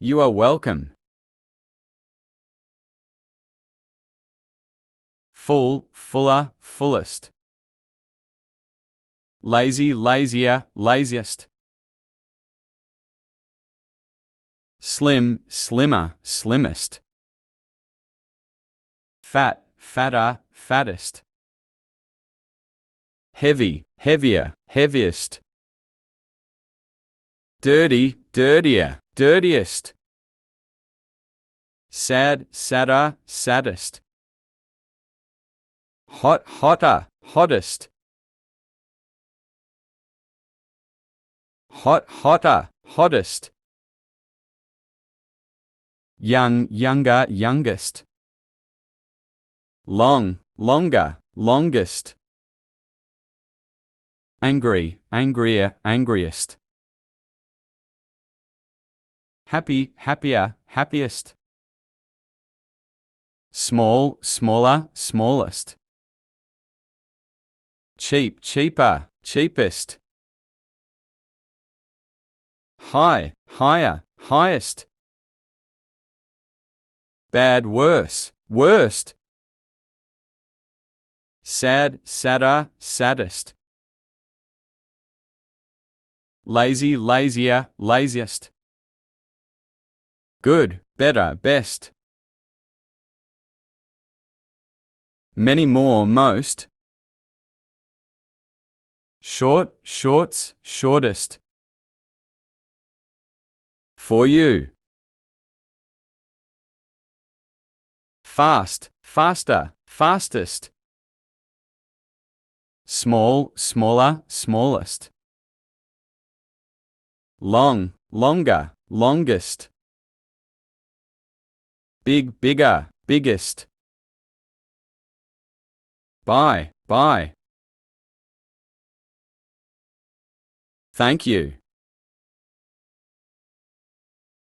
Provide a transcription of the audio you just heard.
You are welcome. Full, fuller, fullest. Lazy, lazier, laziest. Slim, slimmer, slimmest. Fat, fatter, fattest. Heavy, heavier, heaviest. Dirty, dirtier, dirtiest. Sad, sadder, saddest. Hot, hotter, hottest. Hot, hotter, hottest. Young, younger, youngest. Long, longer, longest. Angry, angrier, angriest. Happy, happier, happiest. Small, smaller, smallest. Cheap, cheaper, cheapest. High, higher, highest. Bad, worse, worst. Sad, sadder, saddest. Lazy, lazier, laziest. Good, better, best. Many more, most. Short, shorts, shortest. For you. Fast, faster, fastest. Small, smaller, smallest. Long, longer, longest. Big, bigger, biggest. Bye, bye. Thank you.